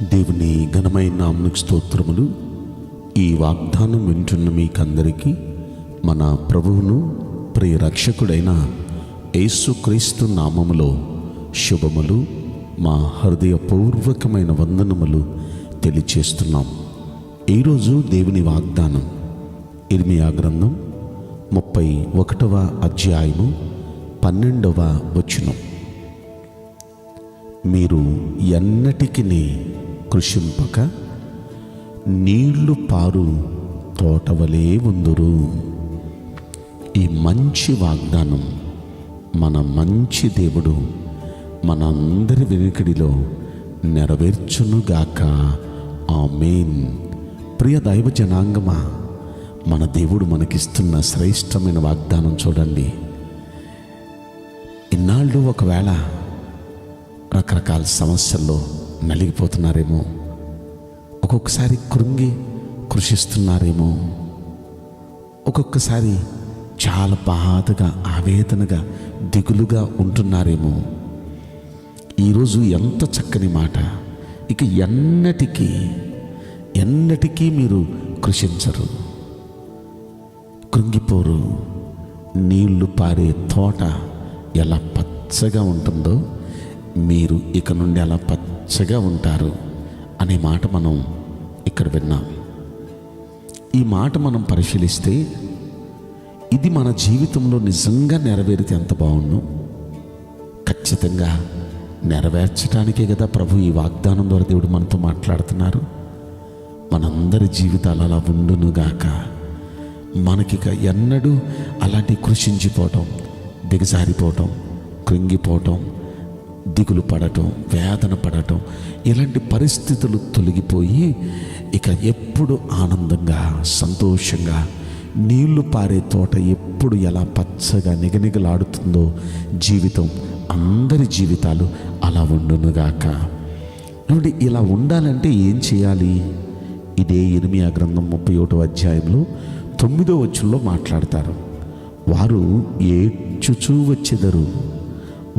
దేవుని ఘనమైన నామమునకు స్తోత్రములు. ఈ వాగ్దానం వింటున్న మీకందరికీ మన ప్రభువును ప్రియ రక్షకుడైన యేసుక్రీస్తు నామములో శుభములు, మా హృదయపూర్వకమైన వందనములు తెలియచేస్తున్నాం. ఈరోజు దేవుని వాగ్దానం ఇర్మియా గ్రంథం 31వ అధ్యాయము 12వ వచనం. మీరు ఎన్నటికిని కృషింపక నీళ్లు పారు తోటవలే ఉందురు. ఈ మంచి వాగ్దానం మన మంచి దేవుడు మన అందరి వెనుకడిలో నెరవేర్చునుగాక. ఆమేన్. ప్రియ దైవ జనాంగమా, మన దేవుడు మనకిస్తున్న శ్రేష్టమైన వాగ్దానం చూడండి. ఇన్నాళ్ళు ఒకవేళ రకరకాల సమస్యల్లో నలిగిపోతున్నారేమో, ఒక్కొక్కసారి కృషిస్తున్నారేమో, ఒక్కొక్కసారి చాలా బాధగా, ఆవేదనగా, దిగులుగా ఉంటున్నారేమో. ఈరోజు ఎంత చక్కని మాట! ఇక ఎన్నటికీ మీరు కృషించరు, కృంగిపోరు. నీళ్లు పారే తోట ఎలా పచ్చగా ఉంటుందో మీరు ఇక నుండి అలా పచ్చగా ఉంటారు అనే మాట మనం ఇక్కడ విన్నాం. ఈ మాట మనం పరిశీలిస్తే ఇది మన జీవితంలో నిజంగా నెరవేరితే ఎంత బాగుండు. ఖచ్చితంగా నెరవేర్చడానికే కదా ప్రభు ఈ వాగ్దానం ద్వారా దేవుడు మనతో మాట్లాడుతున్నారు. మనందరి జీవితాలు అలా ఉండునుగాక. మనకిక ఎన్నడూ అలాంటి కృషించిపోవటం, దిగజారిపోవటం, కృంగిపోవటం, దిగులు పడటం, వేదన పడటం, ఇలాంటి పరిస్థితులు తొలగిపోయి ఇక ఎప్పుడు ఆనందంగా, సంతోషంగా, నీళ్లు పారే తోట ఎప్పుడు ఎలా పచ్చగా నిగనిగలాడుతుందో జీవితం, అందరి జీవితాలు అలా ఉండునుగాక. కాబట్టి ఇలా ఉండాలంటే ఏం చేయాలి? ఇదే ఇర్మియా గ్రంథం 31వ అధ్యాయంలో 9వ వచనంలో మాట్లాడతారు. వారు ఏడ్చుచూ వచ్చెదరు,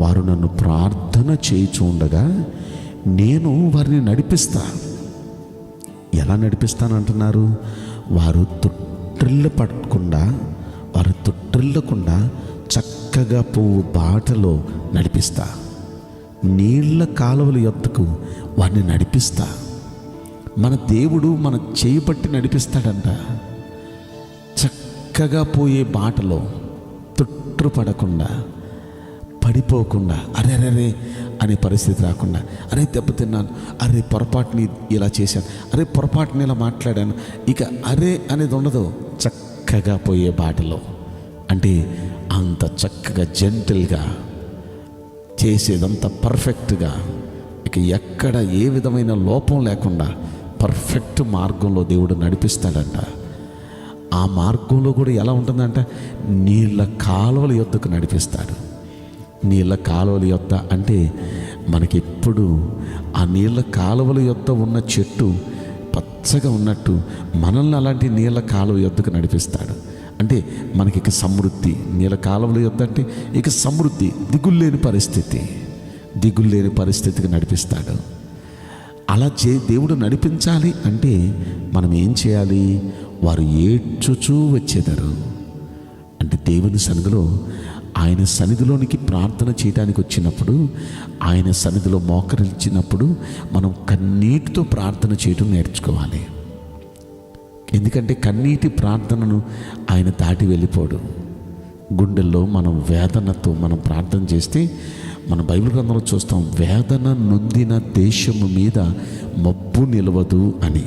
వారు నన్ను ప్రార్థన చేయుచూ ఉండగా నేను వారిని నడిపిస్తా. ఎలా నడిపిస్తానంటున్నారు? వారు తొట్టిల్లకుండా చక్కగా పోవు బాటలో నడిపిస్తా. నీళ్ల కాలువల యొద్దకు వారిని నడిపిస్తా. మన దేవుడు మన చేయి పట్టి నడిపిస్తాడంట. చక్కగా పోయే బాటలో తొట్టుపడకుండా, పడిపోకుండా, అరే అనే పరిస్థితి రాకుండా, అరే దెబ్బతిన్నాను, అరే పొరపాటుని ఇలా చేశాను, అరే పొరపాటుని ఇలా మాట్లాడాను, ఇక అరే అనేది ఉండదు. చక్కగా పోయే బాటలో అంటే అంత చక్కగా జెంటిల్గా చేసేదంతా పర్ఫెక్ట్గా, ఇక ఎక్కడ ఏ విధమైన లోపం లేకుండా పర్ఫెక్ట్ మార్గంలో దేవుడు నడిపిస్తాడంట. ఆ మార్గంలో కూడా ఎలా ఉంటుందంట? నీళ్ళ కాలువల యొద్దకు నడిపిస్తాడు. నీళ్ళ కాలువల యొద్ద అంటే మనకెప్పుడు ఆ నీళ్ళ కాలువల యొద్ద ఉన్న చెట్టు పచ్చగా ఉన్నట్టు మనల్ని అలాంటి నీళ్ళ కాలువ యొద్దకు నడిపిస్తాడు. అంటే మనకి ఇక సమృద్ధి. నీళ్ళ కాలువల యొద్ద అంటే ఇక సమృద్ధి, దిగుల్లేని పరిస్థితికి నడిపిస్తాడు. అలా దేవుడు నడిపించాలి అంటే మనం ఏం చేయాలి? వారు ఏడ్చుచూ వచ్చేదారు. అంటే దేవుని సన్నిధిలో, ఆయన సన్నిధిలోనికి ప్రార్థన చేయడానికి వచ్చినప్పుడు, ఆయన సన్నిధిలో మోకరించినప్పుడు మనం కన్నీటితో ప్రార్థన చేయడం నేర్చుకోవాలి. ఎందుకంటే కన్నీటి ప్రార్థనను ఆయన దాటి వెళ్ళిపోడు. గుండెల్లో మనం వేదనతో మనం ప్రార్థన చేస్తే, మన బైబిల్ గ్రంథంలో చూస్తాం, వేదన నొందిన దేశము మీద మబ్బు నిలవదు అని.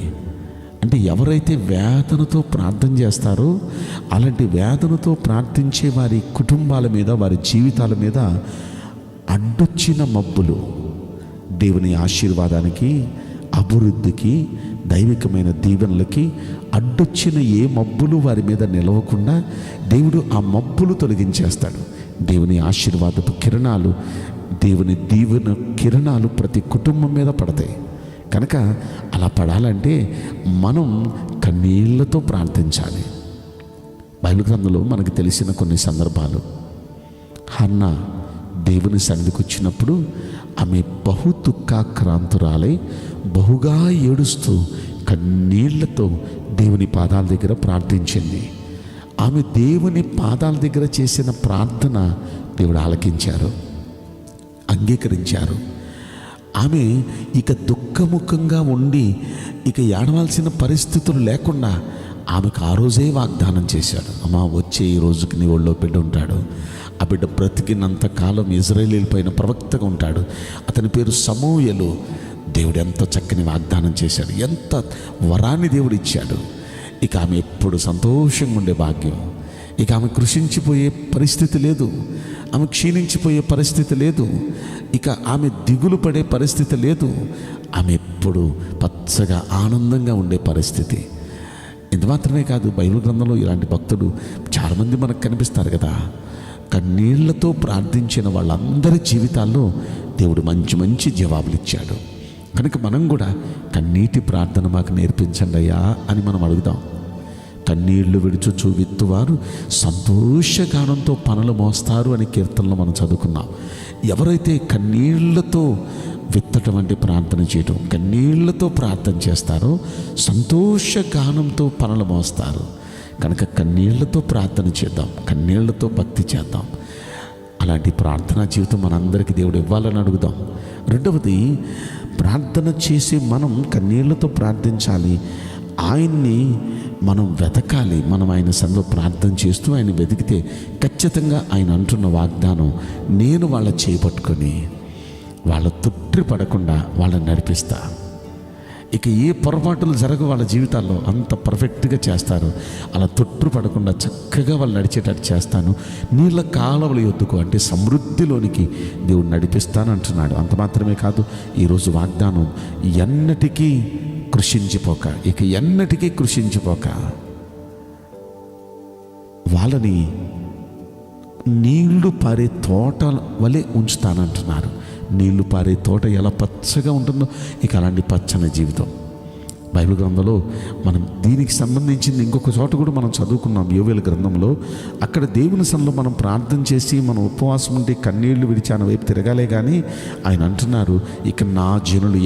అంటే ఎవరైతే వేదనతో ప్రార్థన చేస్తారో అలాంటి వేదనతో ప్రార్థించే వారి కుటుంబాల మీద, వారి జీవితాల మీద అడ్డొచ్చిన మబ్బులు దేవుని ఆశీర్వాదానికి, అభివృద్ధికి, దైవికమైన దీవెనలకి అడ్డొచ్చిన ఏ మబ్బులు వారి మీద నిలవకుండా దేవుడు ఆ మబ్బులు తొలగించేస్తాడు. దేవుని ఆశీర్వాదపు కిరణాలు, దేవుని దీవెన కిరణాలు ప్రతి కుటుంబం మీద పడతాయి. కనుక అలా పడాలంటే మనం కన్నీళ్లతో ప్రార్థించాలి. బైబిల్ గ్రంథంలో మనకు తెలిసిన కొన్ని సందర్భాలు. హన్నా దేవుని సన్నిధికి వచ్చినప్పుడు ఆమె బహు దుఃఖాక్రాంతురాలై బహుగా ఏడుస్తూ కన్నీళ్లతో దేవుని పాదాల దగ్గర ప్రార్థించింది. ఆమె దేవుని పాదాల దగ్గర చేసిన ప్రార్థన దేవుడు ఆలకించారు, అంగీకరించారు. ఆమె ఇక దుఃఖముఖంగా ఉండి ఇక ఏడవలసిన పరిస్థితులు లేకుండా ఆమెకు ఆ రోజే వాగ్దానం చేశాడు. అమ్మా, వచ్చే ఈ రోజుకి నీ ఒళ్ళో బిడ్డ ఉంటాడు. ఆ బిడ్డ బ్రతికినంత కాలం ఇజ్రాయేలీల పైన ప్రవక్తగా ఉంటాడు. అతని పేరు సమూయేలు. దేవుడు ఎంత చక్కని వాగ్దానం చేశాడు, ఎంత వరాన్ని దేవుడు ఇచ్చాడు. ఇక ఆమె ఎప్పుడు సంతోషంగా ఉండే భాగ్యం. ఇక ఆమె కృషించిపోయే పరిస్థితి లేదు, ఆమె క్షీణించిపోయే పరిస్థితి లేదు, ఇక ఆమె దిగులు పడే పరిస్థితి లేదు. ఆమె ఎప్పుడు పచ్చగా ఆనందంగా ఉండే పరిస్థితి. ఇది మాత్రమే కాదు, బైబిల్ గ్రంథంలో ఇలాంటి భక్తుడు చాలామంది మనకు కనిపిస్తారు కదా. కన్నీళ్లతో ప్రార్థించిన వాళ్ళందరి జీవితాల్లో దేవుడు మంచి మంచి జవాబులు ఇచ్చాడు. కనుక మనం కూడా కన్నీటి ప్రార్థన మాకు నేర్పించండి అయ్యా అని మనం అడుగుదాం. కన్నీళ్లు విడుచుచు విత్తువారు సంతోషగానంతో పనులు మోస్తారు అని కీర్తనలో మనం చదువుకున్నాం. ఎవరైతే కన్నీళ్లతో విత్తటం అంటే ప్రార్థన చేయటం, కన్నీళ్లతో ప్రార్థన చేస్తారో సంతోషగానంతో పనులు మోస్తారు. కనుక కన్నీళ్లతో ప్రార్థన చేద్దాం, కన్నీళ్లతో భక్తి చేద్దాం. అలాంటి ప్రార్థనా జీవితం మనందరికీ దేవుడు ఇవ్వాలని అడుగుదాం. రెండవది, ప్రార్థన చేసి మనం కన్నీళ్లతో ప్రార్థించాలి, ఆయన్ని మనం వెతకాలి. మనం ఆయన సన్నిధిలో ప్రార్థన చేస్తూ ఆయన వెతికితే ఖచ్చితంగా ఆయన అంటున్న వాగ్దానం, నేను వాళ్ళ చేపట్టుకొని వాళ్ళ తొట్టి పడకుండా వాళ్ళని నడిపిస్తా. ఇక ఏ పొరపాటులు జరగవు వాళ్ళ జీవితాల్లో, అంత పర్ఫెక్ట్గా చేస్తారు. అలా తొట్టు పడకుండా చక్కగా వాళ్ళు నడిచేటట్టు చేస్తాను. నీళ్ళ కాలువల యొద్దకు అంటే సమృద్ధిలోనికి దేవుడు నడిపిస్తాను అంటున్నాడు. అంత మాత్రమే కాదు, ఈరోజు వాగ్దానం, ఎన్నటికీ కృషించిపోక, ఇక ఎన్నటికీ కృషించిపోక వాళ్ళని నీళ్లు పారే తోట వలె ఉంచుతానంటున్నారు. నీళ్లు పారే తోట ఎలా పచ్చగా ఉంటుందో, ఇక అలాంటి పచ్చని జీవితం. బైబిల్ గ్రంథంలో మనం దీనికి సంబంధించింది ఇంకొక చోట కూడా మనం చదువుకున్నాం, యోవేలు గ్రంథంలో. అక్కడ దేవుని సన్నిధిలో మనం ప్రార్థన చేసి మనం ఉపవాసం ఉంటే కన్నీళ్లు విడిచి ఆయన వైపు తిరగాలే కానీ ఆయన అంటున్నారు, ఇక నా జనులు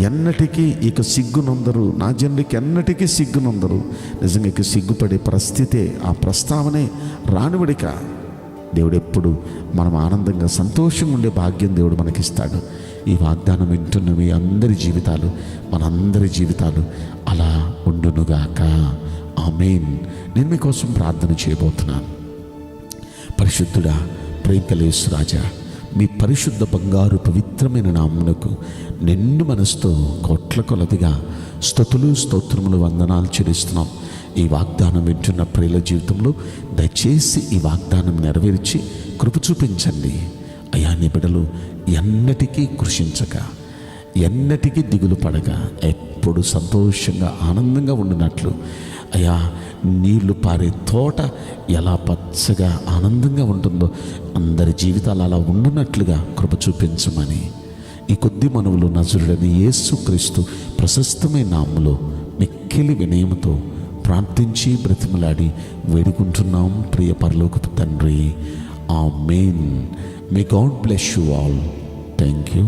ఎన్నటికీ ఇక సిగ్గునొందరు, నా జనులకి ఎన్నటికీ సిగ్గునొందరు. నిజంగా ఇక సిగ్గుపడే పరిస్థితే, ఆ ప్రస్తావనే రానివడిక. దేవుడు ఎప్పుడు మనం ఆనందంగా సంతోషంగా ఉండే భాగ్యం దేవుడు మనకిస్తాడు. ఈ వాగ్దానం వింటున్న మీ అందరి జీవితాలు, మనందరి జీవితాలు అలా ఉండునుగాక. ఆమేన్. నేను మీకోసం ప్రార్థన చేయబోతున్నాను. పరిశుద్ధుడా, ప్రేమ యేసు రాజా, మీ పరిశుద్ధ బంగారు పవిత్రమైన నామమునకు నిండు మనసుతో కోట్ల కొలదిగా స్తుతులు స్తోత్రములు వందనాలు చెల్లిస్తున్నాం. ఈ వాగ్దానం వింటున్న ప్రియుల జీవితంలో దయచేసి ఈ వాగ్దానం నెరవేర్చి కృప చూపించండి అయ్యా. నీ బిడ్డలు ఎన్నటికీ కృషించక, ఎన్నటికీ దిగులు పడక, ఎప్పుడు సంతోషంగా ఆనందంగా ఉండినట్లు అయ్యా, నీళ్లు పారే తోట ఎలా పచ్చగా ఆనందంగా ఉంటుందో అందరి జీవితాలు అలా ఉండునట్లుగా కృప చూపించమని ఈ కొద్ది మనవులు నజరుడని యేసుక్రీస్తు ప్రశస్తమైన నామములో మిక్కిలి వినయముతో ప్రార్థించి బ్రతిమలాడి వేడుకుంటున్నాం ప్రియ పరలోకపు తండ్రి. Amen. May God bless you all. Thank you.